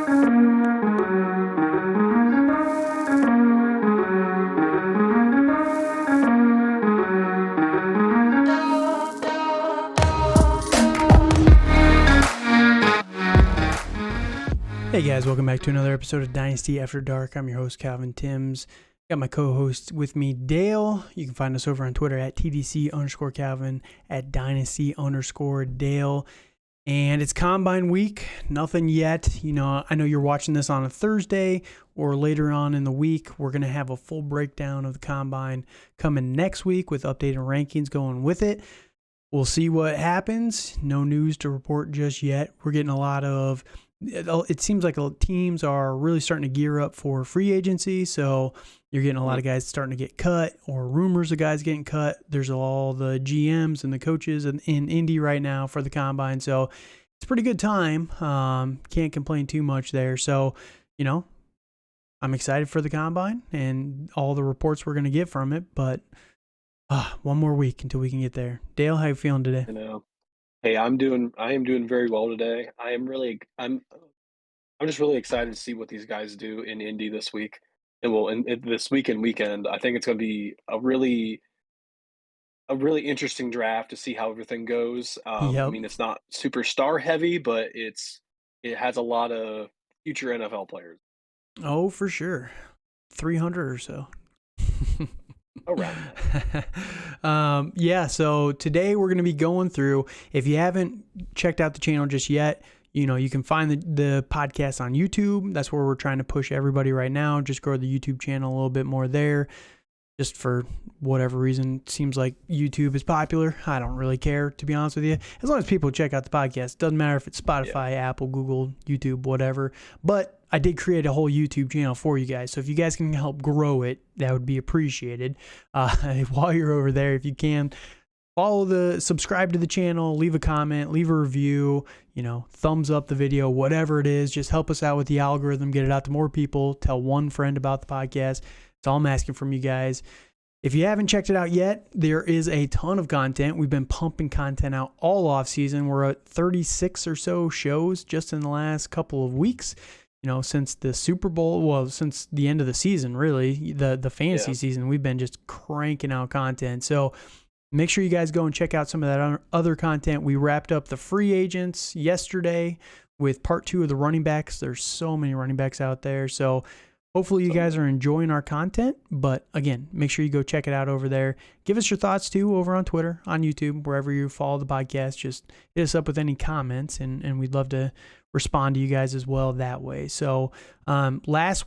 Hey guys, welcome back to another episode of Dynasty After Dark. I'm your host, Calvin Timms. Got my co-host with me, Dale. You can find us over on Twitter at TDC_Calvin, at Dynasty_Dale. And it's Combine week. Nothing yet. You know, I know you're watching this on a Thursday or later on in the week. We're going to have a full breakdown of the Combine coming next week with updated rankings going with it. We'll see what happens. No news to report just yet. We're getting a lot of... It seems like teams are really starting to gear up for free agency, so you're getting a lot of guys starting to get cut or rumors of guys getting cut. There's all the GMs and the coaches in Indy right now for the Combine, so it's a pretty good time. Can't complain too much there. So, you know, I'm excited for the Combine and all the reports we're going to get from it, but one more week until we can get there. Dale, how you feeling today? I know. Hey, I am doing very well today. I'm just really excited to see what these guys do in Indy this week. This week and weekend. I think it's going to be a really interesting draft to see how everything goes. I Yep. mean, it's not super star heavy, but it has a lot of future NFL players. Oh, for sure. 300 or so. Around. Yeah, so today we're going to be going through, if you haven't checked out the channel just yet, you know, you can find the podcast on YouTube. That's where we're trying to push everybody right now. Just grow the YouTube channel a little bit more there. Just for whatever reason, it seems like YouTube is popular. I don't really care, to be honest with you. As long as people check out the podcast. Doesn't matter if it's Spotify, Apple, Google, YouTube, whatever. But I did create a whole YouTube channel for you guys. So if you guys can help grow it, that would be appreciated. While you're over there, if you can, subscribe to the channel, leave a comment, leave a review, you know, thumbs up the video, whatever it is. Just help us out with the algorithm, get it out to more people. Tell one friend about the podcast. That's all I'm asking from you guys. If you haven't checked it out yet, there is a ton of content. We've been pumping content out all off season. We're at 36 or so shows just in the last couple of weeks. You know, since the Super Bowl, since the end of the season, really, the fantasy season, we've been just cranking out content. So make sure you guys go and check out some of that other content. We wrapped up the free agents yesterday with part 2 of the running backs. There's so many running backs out there. So hopefully you guys are enjoying our content, but again, make sure you go check it out over there. Give us your thoughts too over on Twitter, on YouTube, wherever you follow the podcast. Just hit us up with any comments, and we'd love to respond to you guys as well that way. So last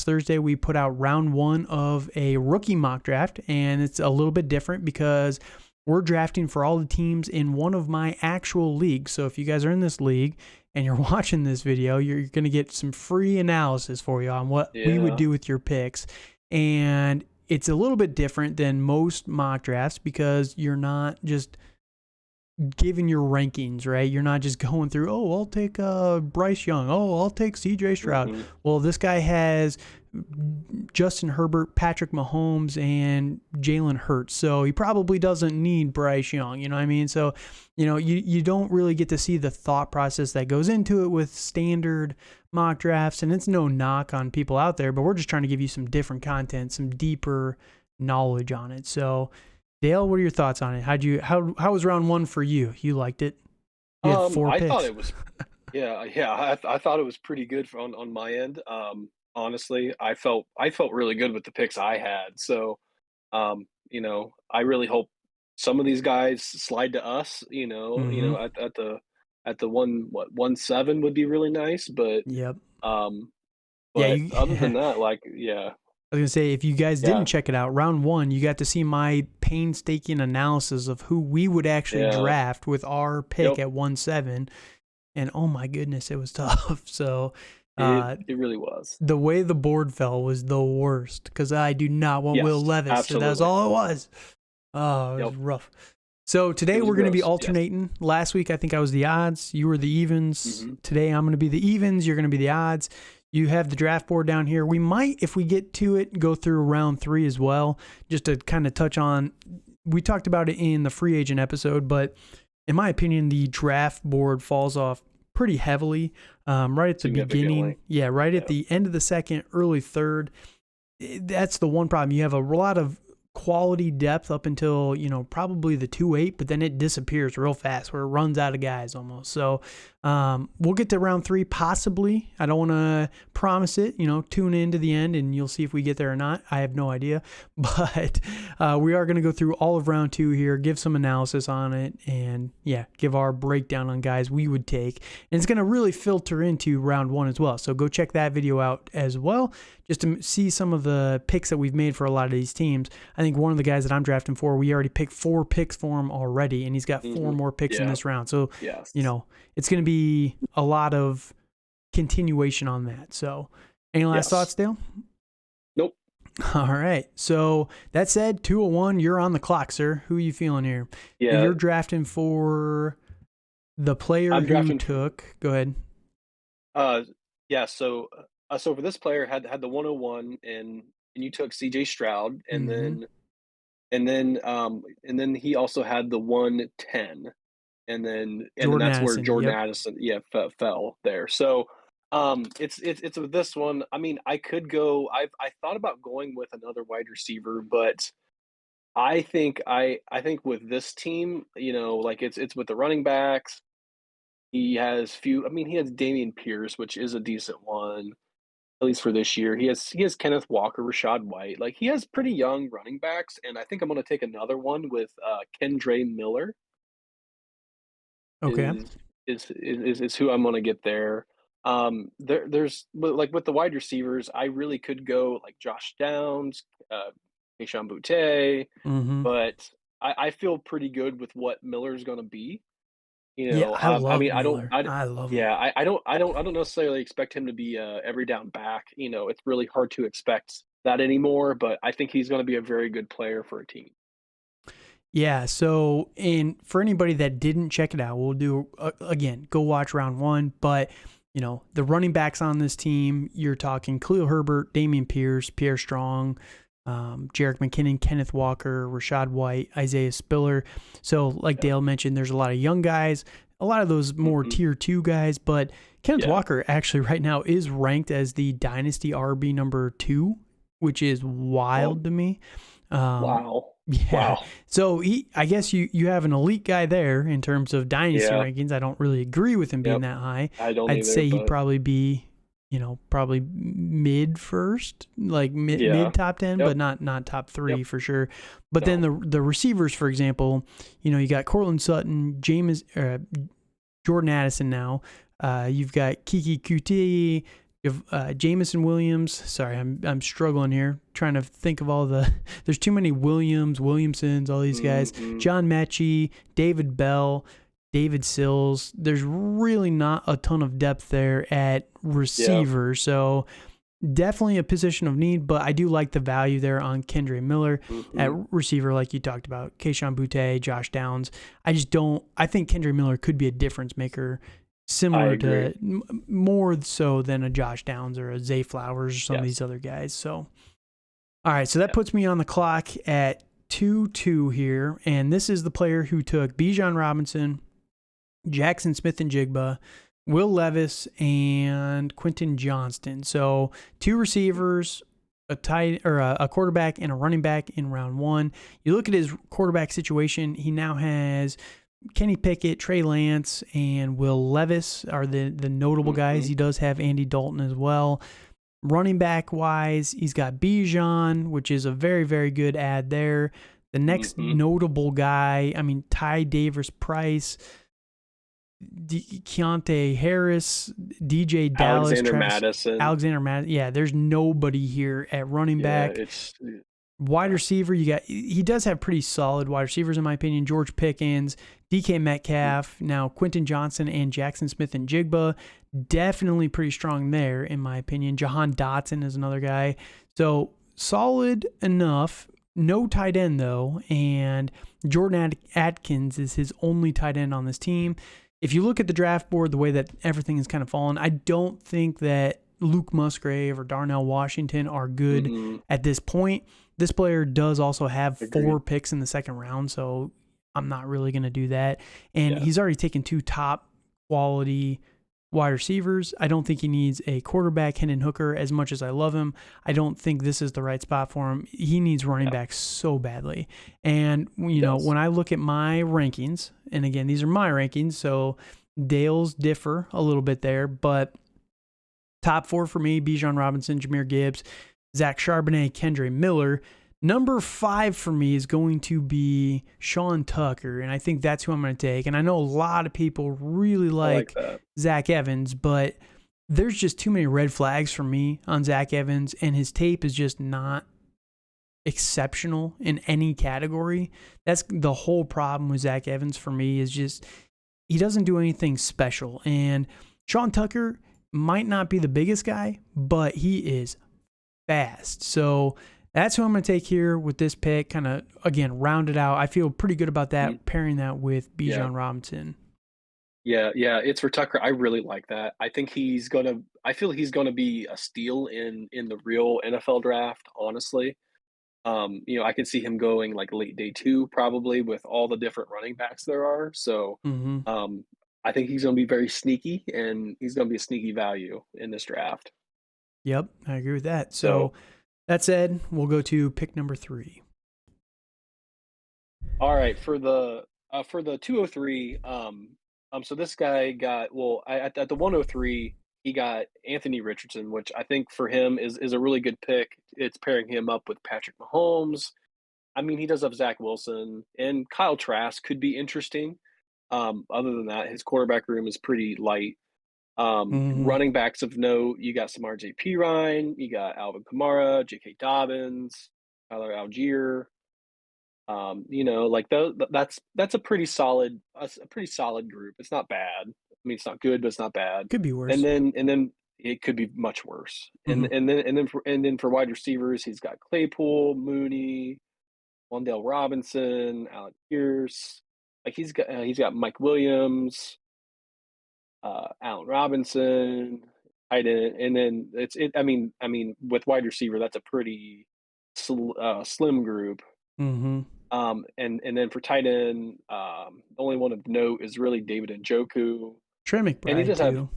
Thursday, we put out round 1 of a rookie mock draft, and it's a little bit different because we're drafting for all the teams in one of my actual leagues. So if you guys are in this league and you're watching this video, you're going to get some free analysis for you on what we would do with your picks. And it's a little bit different than most mock drafts because you're not just giving your rankings, right? You're not just going through, I'll take Bryce Young. I'll take CJ Stroud. Mm-hmm. Well, this guy has Justin Herbert, Patrick Mahomes, and Jalen Hurts. So he probably doesn't need Bryce Young, you know what I mean? So, you know, you don't really get to see the thought process that goes into it with standard mock drafts. And it's no knock on people out there, but we're just trying to give you some different content, some deeper knowledge on it. So, Dale, what are your thoughts on it? How was round 1 for you? You liked it? You had 4 picks. I thought it was, I thought it was pretty good on my end. Honestly, I felt really good with the picks I had. So, you know, I really hope some of these guys slide to us. You know, at the 1-7 would be really nice. But other than that, I was going to say, if you guys didn't check it out, round 1, you got to see my painstaking analysis of who we would actually draft with our pick at 1-7. And oh my goodness, it was tough. So it really was. The way the board fell was the worst because I do not want Will Levis. Absolutely. So that's all it was. Oh, it was rough. So today we're going to be alternating. Yes. Last week, I think I was the odds. You were the evens. Mm-hmm. Today, I'm going to be the evens. You're going to be the odds. You have the draft board down here. We might, if we get to it, go through round 3 as well, just to kind of touch on. We talked about it in the free agent episode, but in my opinion, the draft board falls off pretty heavily right at the beginning. Yeah, right at the end of the second, early third. That's the one problem. You have a lot of quality depth up until, probably the 2-8, but then it disappears real fast where it runs out of guys almost. So we'll get to round 3 possibly. I don't want to promise it. Tune in to the end and you'll see if we get there or not. I have no idea. But we are going to go through all of round 2 here, give some analysis on it, and give our breakdown on guys we would take. And it's going to really filter into round 1 as well. So go check that video out as well, just to see some of the picks that we've made for a lot of these teams. I think one of the guys that I'm drafting for, we already picked 4 picks for him already, and he's got 4 more picks in this round. So, it's going to be a lot of continuation on that. So, any last thoughts, Dale? Nope. All right. So, that said, 201, you're on the clock, sir. Who are you feeling here? Yeah. And you're drafting for the player who took. Go ahead. So for this player had the 101 and you took CJ Stroud and then he also had the 110 and then that's where Jordan Addison fell there. So it's with this one. I mean, I could go. I thought about going with another wide receiver, but I think with this team, it's with the running backs. He has Dameon Pierce, which is a decent one, at least for this year. He has Kenneth Walker, Rashad White. Like, he has pretty young running backs, and I think I'm going to take another one with Kendre Miller. Okay, is who I'm going to get there. There's like with the wide receivers, I really could go like Josh Downs, Keyshawn Boutte, but I feel pretty good with what Miller's going to be. I love Miller. I love him. Yeah, I don't necessarily expect him to be every down back. It's really hard to expect that anymore, but I think he's going to be a very good player for a team. Yeah, so, and for anybody that didn't check it out, we'll do, again, go watch round 1, but, the running backs on this team, you're talking Khalil Herbert, Dameon Pierce, Pierre Strong, Jerick McKinnon, Kenneth Walker, Rashad White, Isaiah Spiller. So like Dale mentioned, there's a lot of young guys, a lot of those more tier 2 guys, but Kenneth Walker actually right now is ranked as the Dynasty RB number 2, which is wild to me. Wow. Yeah. Wow. So I guess you have an elite guy there in terms of Dynasty rankings. I don't really agree with him being that high. I'd say he'd probably be probably mid first, like mid top 10, but not top 3 for sure. But then the receivers, for example, you got Cortland Sutton, Jordan Addison now. You've got Kiki Kuti, you have Jamison Williams. Sorry, I'm struggling here, trying to think of all there's too many Williamsons, all these guys. John Mechie, David Bell, David Sills. There's really not a ton of depth there at receiver. So definitely a position of need, but I do like the value there on Kendre Miller at receiver, like you talked about. Keyshawn Boutte, Josh Downs. I think Kendre Miller could be a difference maker, similar to more so than a Josh Downs or a Zay Flowers or some of these other guys. So, all right. So that puts me on the clock at 2-2 here. And this is the player who took Bijan Robinson, Jackson Smith-Njigba, Will Levis, and Quentin Johnston. So 2 receivers, a quarterback, and a running back in round 1. You look at his quarterback situation, he now has Kenny Pickett, Trey Lance, and Will Levis are the notable guys. He does have Andy Dalton as well. Running back wise, he's got Bijan, which is a very, very good ad there. The next notable guy, Ty Davis Price, Keontae Harris, DJ Dallas, Alexander Madison. Yeah, there's nobody here at running back. Wide receiver, he does have pretty solid wide receivers in my opinion. George Pickens, DK Metcalf, now Quentin Johnson and Jackson Smith-Njigba, definitely pretty strong there in my opinion. Jahan Dotson is another guy. So solid enough. No tight end though, and Jordan Atkins is his only tight end on this team. If you look at the draft board, the way that everything has kind of fallen, I don't think that Luke Musgrave or Darnell Washington are good at this point. This player does also have 4 picks in the second round, so I'm not really going to do that. And he's already taken 2 top quality wide receivers. I don't think he needs a quarterback, Hendon Hooker, as much as I love him. I don't think this is the right spot for him. He needs running backs so badly. And, when I look at my rankings, and again, these are my rankings, so Dale's differ a little bit there, but top 4 for me, Bijan Robinson, Jahmyr Gibbs, Zach Charbonnet, Kendre Miller. Number 5 for me is going to be Sean Tucker, and I think that's who I'm going to take. And I know a lot of people really like Zach Evans, but there's just too many red flags for me on Zach Evans, and his tape is just not exceptional in any category. That's the whole problem with Zach Evans for me, is just he doesn't do anything special. And Sean Tucker might not be the biggest guy, but he is fast. So that's who I'm going to take here with this pick. Kind of, again, round it out. I feel pretty good about that, pairing that with Bijan Robinson. Yeah, it's for Tucker. I really like that. I think I feel he's gonna be a steal in the real NFL draft, honestly. I could see him going like late day 2 probably with all the different running backs there are. So I think he's gonna be very sneaky, and he's gonna be a sneaky value in this draft. Yep, I agree with that. So that said, we'll go to pick number 3. All right, for the 203, so this guy got at the 103, he got Anthony Richardson, which I think for him is a really good pick. It's pairing him up with Patrick Mahomes. I mean, he does have Zach Wilson, and Kyle Trask could be interesting. Other than that, his quarterback room is pretty light. Running backs of note, you got Samar J. Pirine, you got Alvin Kamara, J.K. Dobbins, Tyler Algier. That's a pretty solid group. It's not bad. I mean, it's not good, but it's not bad. Could be worse. And then it could be much worse. And then for wide receivers, he's got Claypool, Mooney, Wandale Robinson, Alec Pierce. Like he's got Mike Williams, Allen Robinson, tight end, and then I mean, with wide receiver, that's a pretty slim group. And then for tight end, the only one of note is really David Njoku. Trey McBride, and he does too.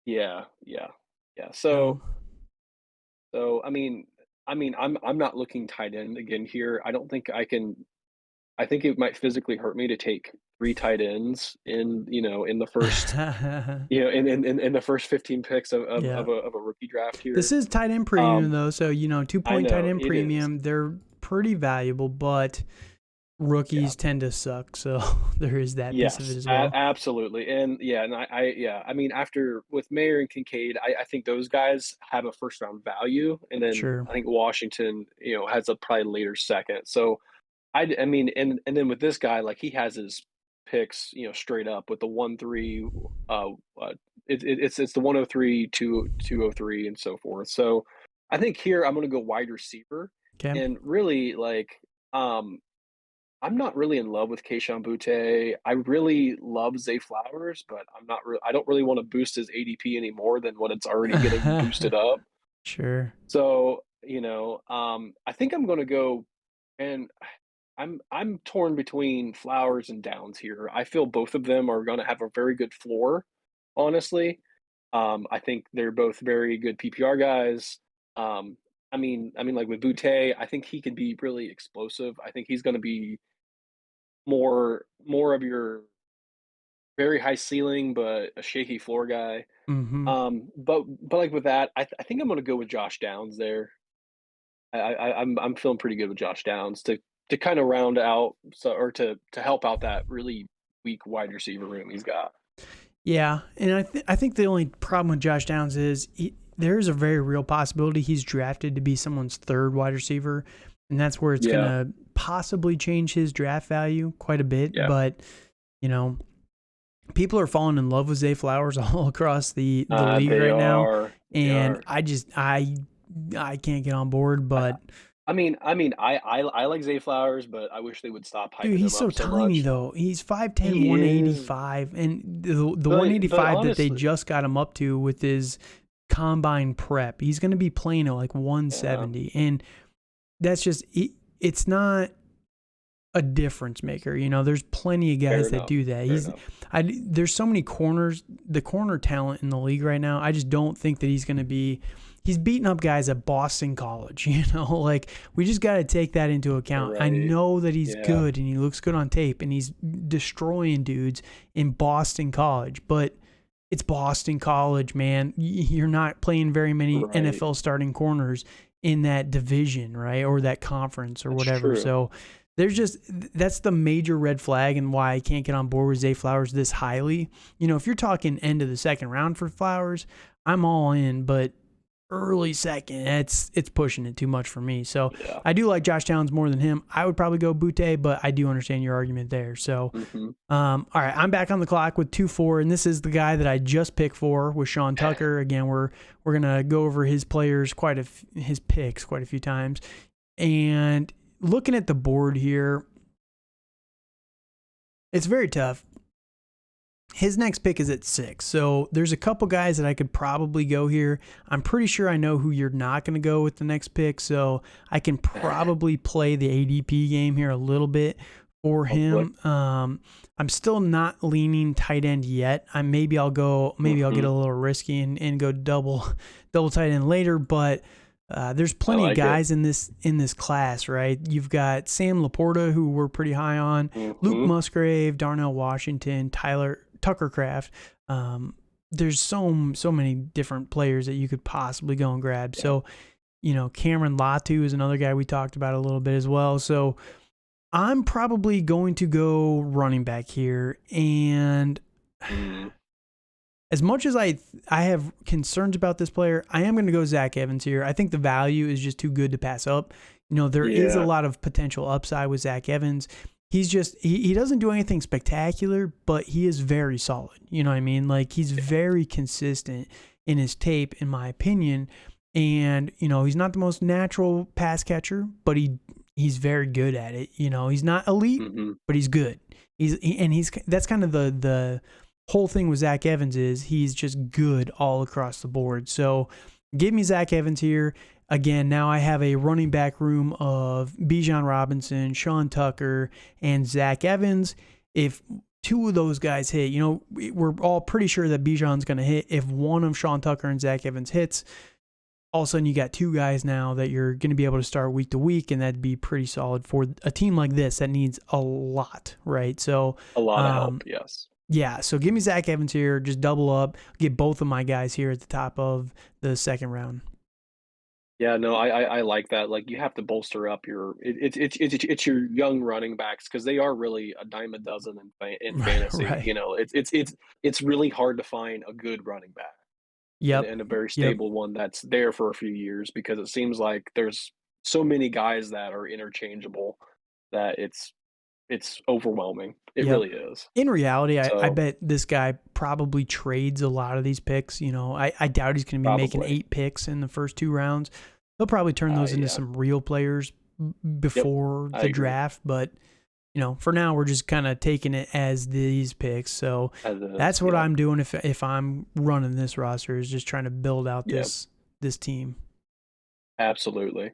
Yeah. So I mean, I'm not looking tight end again here. I don't think I can. I think it might physically hurt me to take 3 tight ends in the first in the first 15 picks of a rookie draft here. This is tight end premium though, so 2-point tight end premium. They're pretty valuable, but rookies tend to suck, so there is that piece of it as well. Absolutely, and I mean, after with Mayer and Kincaid, I think those guys have a first round value, and then I think Washington has a probably later second. So I mean, and then with this guy, like he has his picks, straight up with the 1-3, it's the 103, 203, and so forth. So I think here I'm going to go wide receiver, and really I'm not really in love with Kayshon Boutte. I really love Zay Flowers, but I don't really want to boost his ADP any more than what it's already getting boosted up. Sure. So I think I'm going to go, and I'm torn between Flowers and Downs here. I feel both of them are going to have a very good floor, honestly. I think they're both very good PPR guys. I mean, like with Boutte, I think he could be really explosive. I think he's going to be more of your very high ceiling but a shaky floor guy. But like with that, I think I'm going to go with Josh Downs there. I'm feeling pretty good with Josh Downs to kind of round out to help out that really weak wide receiver room he's got. Yeah, and I think the only problem with Josh Downs is there is a very real possibility he's drafted to be someone's 3rd wide receiver, and that's where it's going to possibly change his draft value quite a bit. But people are falling in love with Zay Flowers all across the league right now, and I can't get on board, but. I like Zay Flowers, but I wish they would stop hyping him up. Dude, he's so tiny though. He's 5'10", 185, and the 185 that they just got him up to with his combine prep, he's going to be playing at like 170, and that's just it's not a difference maker. There's plenty of Fair guys that enough. do that. Fair enough. There's so many corners, the corner talent in the league right now. I just don't think that he's going to be. He's beating up guys at Boston College. Like we just got to take that into account. I Right. know that he's Yeah. good and he looks good on tape and he's destroying dudes in Boston College, but it's Boston College, man. You're not playing very many Right. NFL starting corners in that division, right? Or that conference or That's whatever. true. So that's the major red flag and why I can't get on board with Zay Flowers this highly. If you're talking end of the second round for Flowers, I'm all in, but early second, it's pushing it too much for me. So Yeah. I do like Josh Downs more than him. I would probably go Butte, but I do understand your argument there. So, all right, I'm back on the clock with 2-4, and this is the guy that I just picked for with Sean Tucker. Again, we're gonna go over his players his picks quite a few times, and looking at the board here, it's very tough. His next pick is at 6. So there's a couple guys that I could probably go here. I'm pretty sure I know who you're not going to go with the next pick. So I can probably play the ADP game here a little bit for him. I'm still not leaning tight end yet. Maybe I'll get a little risky and go double tight end later, but there's plenty of guys in this class, right? You've got Sam Laporta, who we're pretty high on, Luke Musgrave, Darnell Washington, Tucker Craft. There's so many different players that you could possibly go and grab. Yeah. So, Cameron Latu is another guy we talked about a little bit as well. So I'm probably going to go running back here. And as much as I have concerns about this player, I am going to go Zach Evans here. I think the value is just too good to pass up. There is a lot of potential upside with Zach Evans. He's just, he doesn't do anything spectacular, but he is very solid. You know what I mean? Like, he's very consistent in his tape, in my opinion. And, he's not the most natural pass catcher, but he's very good at it. He's not elite, but he's good. That's kind of the whole thing with Zach Evans is he's just good all across the board. So give me Zach Evans here. Again, now I have a running back room of Bijan Robinson, Sean Tucker, and Zach Evans. If two of those guys hit, we're all pretty sure that Bijan's going to hit. If one of Sean Tucker and Zach Evans hits, all of a sudden you got two guys now that you're going to be able to start week to week, and that'd be pretty solid for a team like this that needs a lot, right? So a lot of help, yes. Yeah, so give me Zach Evans here. Just double up. Get both of my guys here at the top of the second round. Yeah, no, I like that. Like, you have to bolster up it's your young running backs because they are really a dime a dozen in fantasy. Right. It's really hard to find a good running back. Yep. And a very stable one that's there for a few years because it seems like there's so many guys that are interchangeable that it's overwhelming. It really is. In reality, I bet this guy probably trades a lot of these picks. I doubt he's going to be making 8 picks in the first 2 rounds. He'll probably turn those into some real players before the draft. But, for now, we're just kind of taking it as these picks. So that's what I'm doing if I'm running this roster, is just trying to build out this team. Absolutely.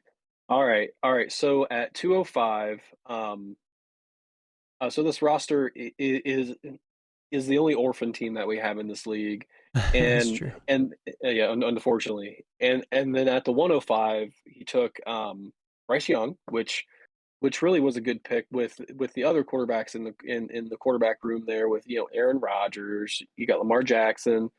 All right. So at 205, so this roster is the only orphan team that we have in this league, and That's true. unfortunately, and then at the 105 he took Bryce Young, which really was a good pick with the other quarterbacks in the quarterback room there with Aaron Rodgers, you got Lamar Jackson,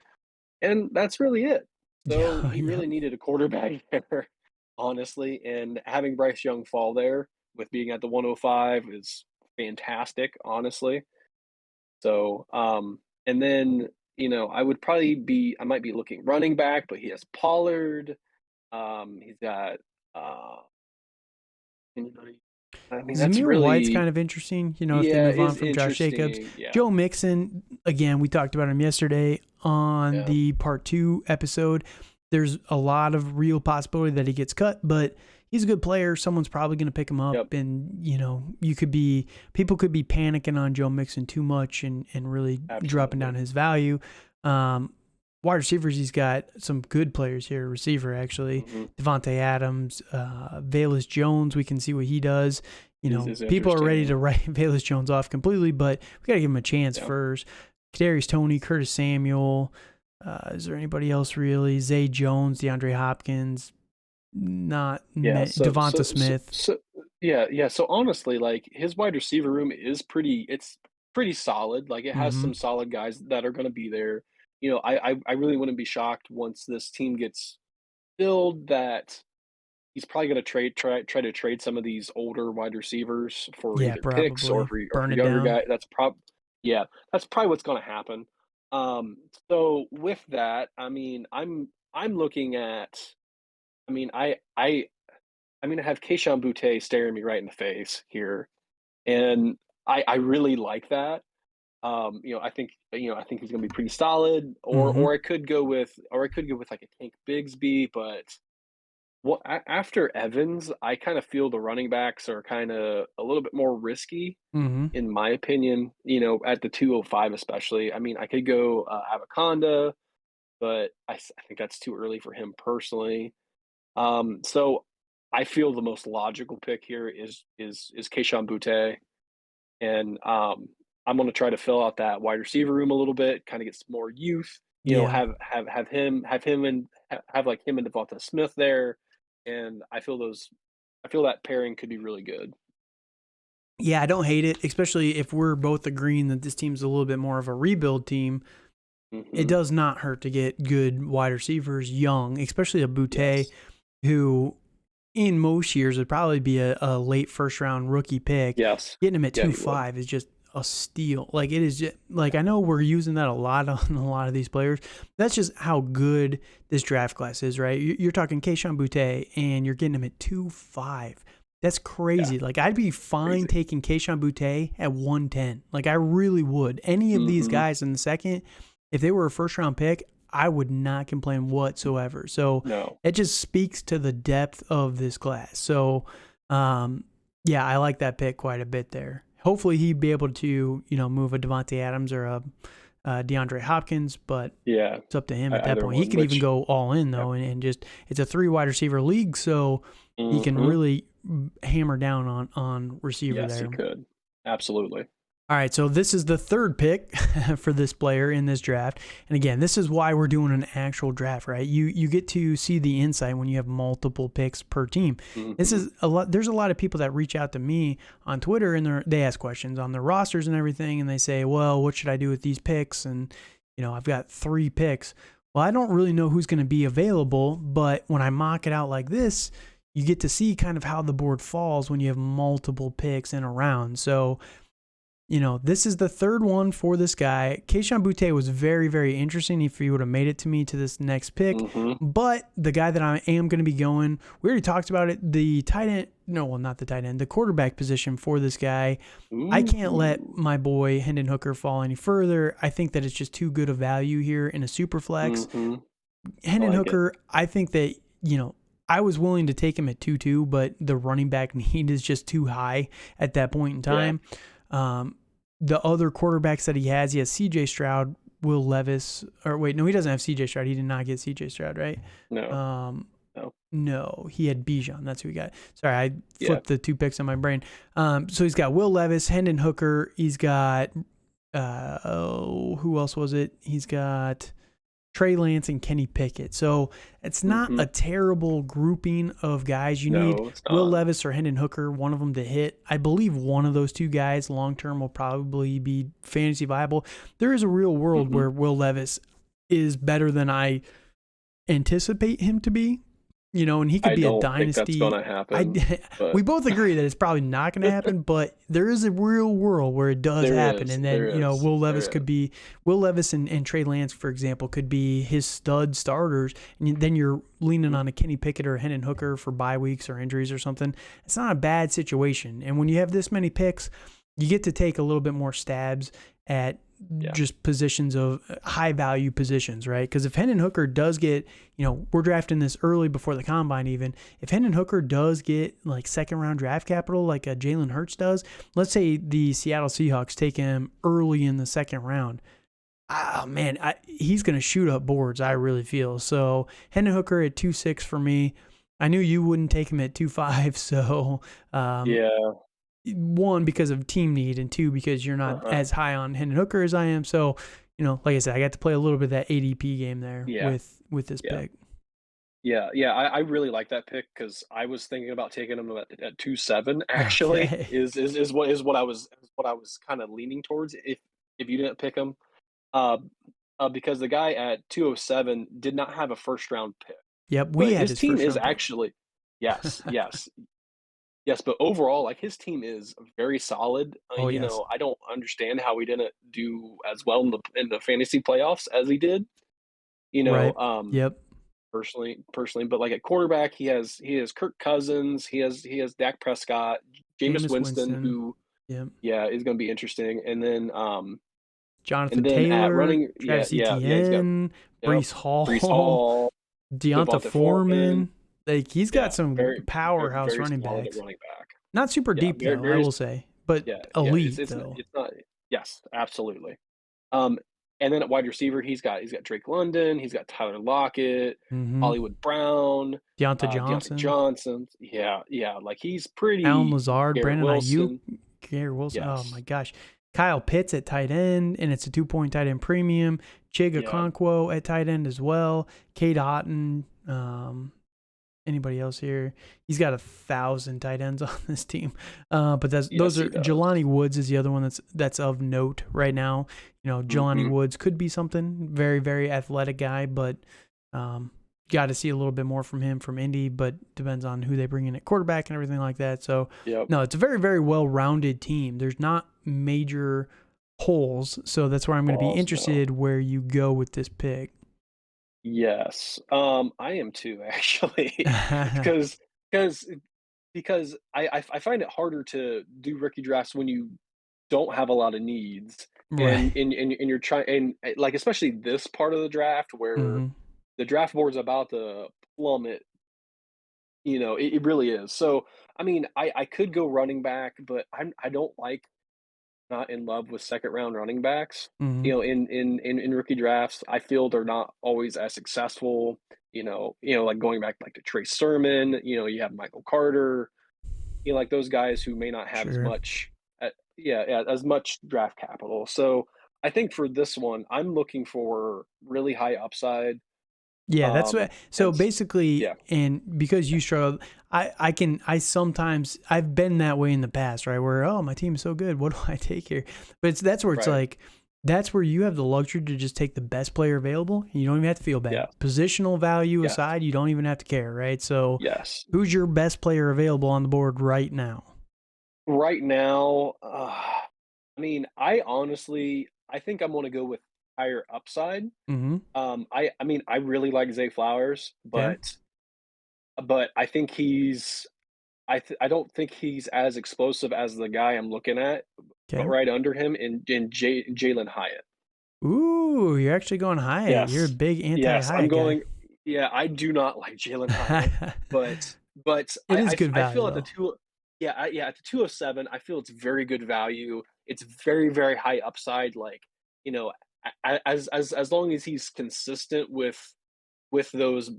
and that's really it. So he really needed a quarterback there, honestly, and having Bryce Young fall there with being at the 105 is fantastic, honestly. So, and then, I might be looking running back, but he has Pollard. He's got, Zamir White's kind of interesting, if they move on from Josh Jacobs. Yeah. Joe Mixon, again, we talked about him yesterday on the part 2 episode. There's a lot of real possibility that he gets cut, but he's a good player. Someone's probably going to pick him up, and people could be panicking on Joe Mixon too much and really dropping down his value. Wide receivers, he's got some good players here. Receiver, actually, Devontae Adams, Velus Jones. We can see what he does. is people are ready interesting. to write Velus Jones off completely, but we got to give him a chance Yeah. first. Kadarius Toney, Curtis Samuel. Is there anybody else really? Zay Jones, DeAndre Hopkins, Yeah. Devonta Smith. Yeah. So honestly, like his wide receiver room is it's pretty solid. Like it has Mm-hmm. some solid guys that are going to be there. I really wouldn't be shocked once this team gets filled that he's probably going to try to trade some of these older wide receivers for Yeah, either picks probably or burn for it younger down. guy. Yeah, that's probably what's going to happen. So with that, I mean, I'm looking at. I mean, I have Keishon Butte staring me right in the face here, and I really like that. I think he's going to be pretty solid. Mm-hmm. Or I could go with like a Tank Bigsby, but after Evans, I kind of feel the running backs are kind of a little bit more risky, Mm-hmm. in my opinion. At the 205 especially. I mean, I could go Avoconda, but I think that's too early for him personally. So I feel the most logical pick here is Keishon Butte, and I'm going to try to fill out that wide receiver room a little bit, kind of get some more youth. Yeah. Have him and have like him and Devonta Smith there, and I feel that pairing could be really good. Yeah, I don't hate it, especially if we're both agreeing that this team's a little bit more of a rebuild team. It Hmm. does not hurt to get good wide receivers young, especially a Boutte, Yes. who in most years would probably be a late first round rookie pick. Yes. Getting him at Yeah, he would. 2.5 is just a steal. Like it is just, like I know we're using that a lot on a lot of these players. That's just how good this draft class is, right? You're talking Keishon Boutte and you're getting him at 2.5. That's Yeah, crazy. Like I'd be fine crazy. taking Keishon Boutte at 110. Like I really would. Any of these Hmm. guys in the second, if they were a first round pick, I would not complain whatsoever. So No. it just speaks to the depth of this class. So, yeah, I like that pick quite a bit there. Hopefully, he'd be able to, move a Devontae Adams or a DeAndre Hopkins, but Yeah, it's up to him at that either point. He one. could even Which, go all in yeah. though, and just it's a 3 wide receiver league, so he can Hmm. really hammer down on receiver Yes, he there. could. Absolutely. All right, so this is the third pick for this player in this draft. And again, this is why we're doing an actual draft, right? You get to see the insight when you have multiple picks per team. This Hmm. is a lot. There's a lot of people that reach out to me on Twitter and they ask questions on their rosters and everything, and they say, "Well, what should I do with these picks?" And I've got 3 picks. Well, I don't really know who's going to be available, but when I mock it out like this, you get to see kind of how the board falls when you have multiple picks in a round. So this is the third one for this guy. Keishon Boutte was very, very interesting if he would have made it to me to this next pick. Hmm. But the guy that I am going to be going, we already talked about it, the tight end, no, well, not the tight end, the quarterback position for this guy. I can't let Ooh. my boy Hendon Hooker fall any further. I think that it's just too good a value here in a super flex. Hmm. I Hendon like it. Hooker, I think that, I was willing to take him at 2-2, but the running back need is just too high at that point in Yeah. time. The other quarterbacks that he has C.J. Stroud, Will Levis, or wait, no, he doesn't have C.J. Stroud. He did not get C.J. Stroud, right? No. Um, No. no, he had Bijan. That's who he got. Sorry, I Yeah. flipped the 2 picks on my brain. So he's got Will Levis, Hendon Hooker. He's got, who else was it? He's got Trey Lance and Kenny Pickett. So it's not Hmm. a terrible grouping of guys. You need No, it's Will not. Levis or Hendon Hooker, one of them to hit. I believe one of those 2 guys long term will probably be fantasy viable. There is a real world Hmm. where Will Levis is better than I anticipate him to be. And he could I be a don't think that's dynasty. gonna happen, We but both agree that it's probably not going to happen, but there is a real world where it does happen. And then, there is, Will Levis there could is. be, Will Levis and Trey Lance, for example, could be his stud starters. And then you're leaning on a Kenny Pickett or a Hendon Hooker for bye weeks or injuries or something. It's not a bad situation. And when you have this many picks, you get to take a little bit more stabs at Yeah. just positions of high value positions, right? Because if Hendon Hooker does get, we're drafting this early before the combine even. If Hendon Hooker does get like 2nd round draft capital like a Jalen Hurts does, let's say the Seattle Seahawks take him early in the 2nd round. Oh man, he's going to shoot up boards, I really feel. So Hendon Hooker at 2.6 for me. I knew you wouldn't take him at 2.5, so Yeah. one, because of team need, and two, because you're not as high on Hendon Hooker as I am. So, like I said, I got to play a little bit of that ADP game there with this pick. Yeah, I really like that pick because I was thinking about taking him at 2.7. Actually, Okay. is what I was kind of leaning towards if you didn't pick him, because the guy at 207 did not have a first round pick, Yep, we but had his his team first is round pick. actually yes, but overall, like his team is very solid. Oh, yes. I don't understand how he didn't do as well in the fantasy playoffs as he did. You know, Right. Yep. personally, but like at quarterback, he has Kirk Cousins, he has Dak Prescott, Jameis Jameis Winston, Winston. who Yep. is going to be interesting, Jonathan and then at Taylor, running, Travis he's got Etienne, yep, Brees Brees Hall, Hall, Deonta Devonta Foreman, Foreman. Like, he's got some powerhouse very running solid at backs. running back. Not super Yeah, deep, though, I will say, but elite, though. it's not. Yes, absolutely. Um, and then at wide receiver, he's got Drake London, he's got Tyler Lockett, Mm-hmm. Hollywood Brown, Deonta Deontay Johnson, Johnson. Yeah, like he's Allen pretty Lazard, Garrett Brandon Ayuk, Wilson. Garrett Wilson. Oh, my Yes. gosh. Kyle Pitts at tight end, and it's a 2-point tight end premium. Chig Yeah. Okonkwo at tight end as well. Cade Otton. Anybody else here? He's got 1,000 tight ends on this team. But those are Jelani Woods is the other one that's of note right now. Jelani Woods could be something, very, very athletic guy, but got to see a little bit more from him from Indy, but depends on who they bring in at quarterback and everything like that. So no, it's a very, very well-rounded team. There's not major holes. So that's where I'm going to be interested where you go with this pick. Yes. I am too, actually, because I find it harder to do rookie drafts when you don't have a lot of needs, Right. and you're trying, and like especially this part of the draft where the draft board's about to plummet. It really is. So I mean, I could go running back, but I don't like not in love with second round running backs. Mm-hmm. In rookie drafts, I feel they're not always as successful. Like going back like to Trace Sermon. You have Michael Carter. Like those guys who may not have as Sure. much, as much draft capital. So I think for this one, I'm looking for really high upside. Yeah, that's what. So And basically, yeah, and because you struggle, I sometimes I've been that way in the past, right? Where my team is so good, what do I take here? But that's where it's right. like, that's where you have the luxury to just take the best player available. You don't even have to feel bad. Yeah. Positional value Yes. aside, you don't even have to care, right? So Yes. who's your best player available on the board right now? Right now, I mean, I think I'm going to go with higher upside. Mm-hmm. I mean, I really like Zay Flowers, Okay. but I think I don't think he's as explosive as the guy I'm looking at, but Okay. right under him in Jalen Hyatt. Ooh, you're actually going Hyatt. You're a Yes, big yes, I'm anti-Hyatt guy. going. Yeah, I do not like Jalen Hyatt, but It is good I value feel at the though. two. At the 207, I feel it's very good value. It's very, very high upside. Like, you know, as long as he's consistent with those,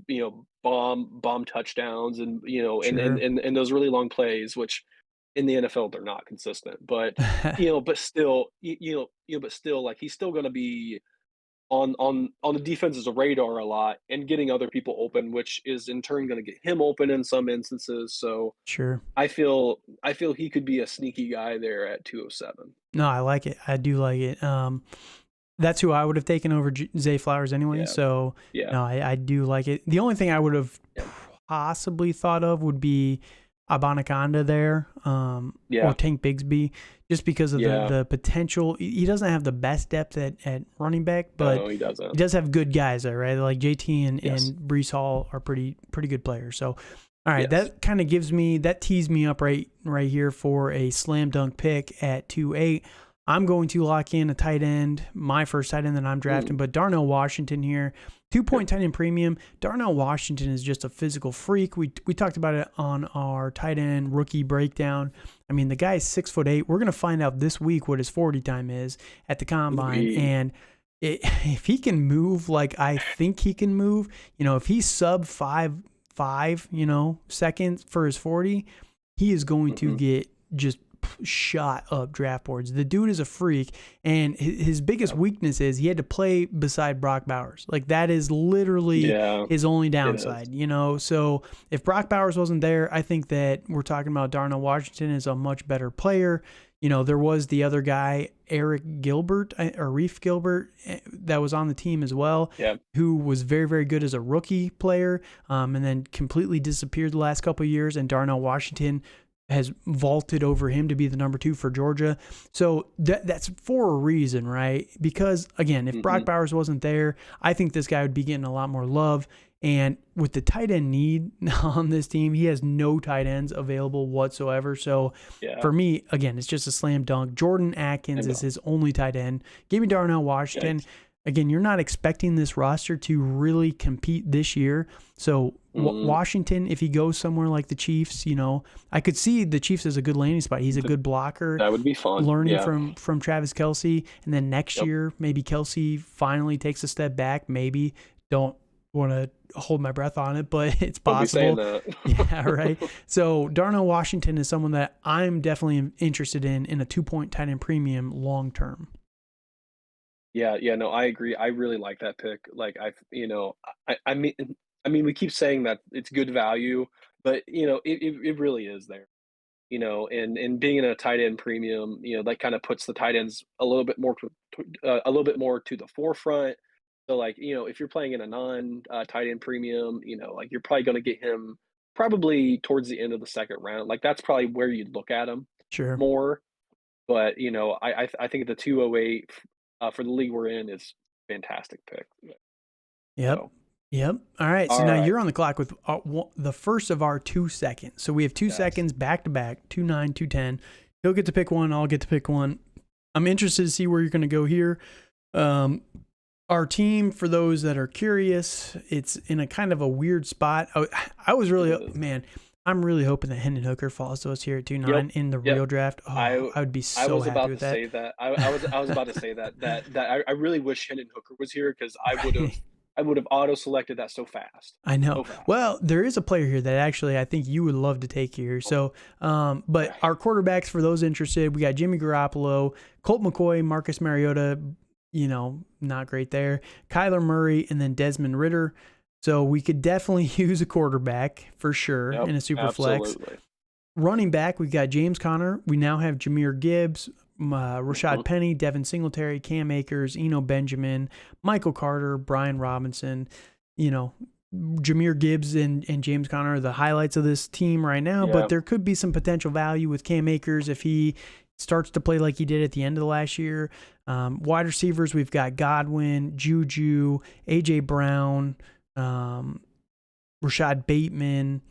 bomb touchdowns and, Sure. and those really long plays, which in the NFL they're not consistent. But, but still, but still, like he's still going to be on the defense's radar a lot and getting other people open, which is in turn going to get him open in some instances. So Sure. I feel he could be a sneaky guy there at 207. No, I like it. I do like it. That's who I would have taken over Zay Flowers anyway. Yeah, So yeah, no, I do like it. The only thing I would have yeah, possibly thought of would be Abanaconda there, or yeah, Tank Bigsby, just because of yeah. the potential. He doesn't have the best depth at running back, but No, he he doesn't. does have good guys there, right? Like JT and Yes, Brees Hall are pretty good players. So, all right, yes. that kind of tees me up right here for a slam dunk pick at 2-8. I'm going to lock in a tight end, my first tight end that I'm drafting, but Darnell Washington here, 2-point tight end premium. Darnell Washington is just a physical freak. We talked about it on our tight end rookie breakdown. I mean, the guy is 6'8". We're going to find out this week what his 40 time is at the combine. And if he can move like I think he can move, if he's sub 5, seconds for his 40, he is going to get just shot up draft boards. The dude is a freak, and his biggest weakness is he had to play beside Brock Bowers. Like, that is literally his only downside, you know? So if Brock Bowers wasn't there, I think that we're talking about Darnell Washington is a much better player. You know, there was the other guy, Eric Gilbert, or Reef Gilbert, that was on the team as well, who was very, very good as a rookie player, and then completely disappeared the last couple of years, and Darnell Washington has vaulted over him to be the number 2 for Georgia. So that's for a reason, right? Because, again, if Brock Bowers wasn't there, I think this guy would be getting a lot more love. And with the tight end need on this team, he has no tight ends available whatsoever. So for me, again, it's just a slam dunk. Jordan Atkins is his only tight end. Give me Darnell Washington. Again, you're not expecting this roster to really compete this year. So Washington, if he goes somewhere like the Chiefs, you know, I could see the Chiefs as a good landing spot. He's a good blocker. That would be fun. Learning from Travis Kelce. And then next year, maybe Kelce finally takes a step back. Maybe don't want to hold my breath on it, but it's possible. Yeah, right. So Darnell Washington is someone that I'm definitely interested in a 2-point tight end premium long term. Yeah, no, I agree. I really like that pick. Like, I mean, we keep saying that it's good value, but you know, it really is there. You know, and being in a tight end premium, you know, that kind of puts the tight ends a little bit more to the forefront. So, like, you know, if you're playing in a tight end premium, you know, like, you're probably going to get him probably towards the end of the second round. Like, that's probably where you'd look at him more. But, you know, I think the 208 for the league we're in is fantastic pick. Yep. So. Yep. All right. So now you're on the clock with the first of our 2 seconds. So we have 2 seconds back to back, 2, 9, 2, 10. He'll get to pick one. I'll get to pick one. I'm interested to see where you're going to go here. Our team, for those that are curious, it's in a kind of a weird spot. I was really, man, I'm really hoping that Hendon Hooker falls to us here at 2-9 in the real draft. Oh, I would be so happy with that. I was about to say that I really wish Hendon Hooker was here, because I would have auto selected that so fast. I know. So fast. Well, there is a player here that actually I think you would love to take here. So, but our quarterbacks, for those interested, we got Jimmy Garoppolo, Colt McCoy, Marcus Mariota. You know, not great there. Kyler Murray, and then Desmond Ridder. So we could definitely use a quarterback for sure in a super flex. Running back, we've got James Conner. We now have Jahmyr Gibbs, Rashad Penny, Devin Singletary, Cam Akers, Eno Benjamin, Michael Carter, Brian Robinson. You know, Jahmyr Gibbs and James Conner are the highlights of this team right now, but there could be some potential value with Cam Akers if he starts to play like he did at the end of the last year. Wide receivers, we've got Godwin, Juju, A.J. Brown, Rashad Bateman,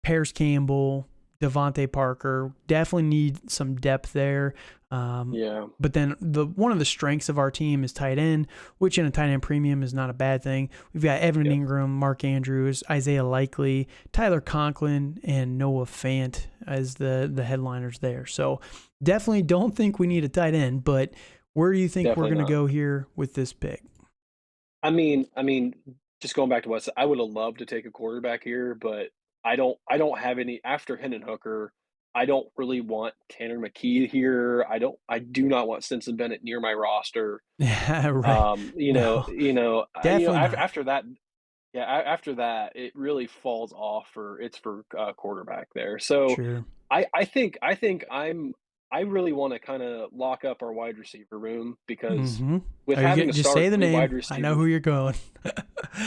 Paris Campbell, Devontae Parker. Definitely need some depth there. But then one of the strengths of our team is tight end, which in a tight end premium is not a bad thing. We've got Evan Ingram, Mark Andrews, Isaiah Likely, Tyler Conklin, and Noah Fant as the headliners there. So definitely don't think we need a tight end, but where do you think we're going to go here with this pick? I mean, just going back to what I would have loved to take a quarterback here, but I don't have any after Hendon Hooker. I don't really want Tanner McKee here. I do not want Stetson Bennett near my roster. Yeah, right. After that, after that, it really falls off for quarterback there. So I think I really want to kind of lock up our wide receiver room, because with having to just start say the name, wide receiver, I know who you're going.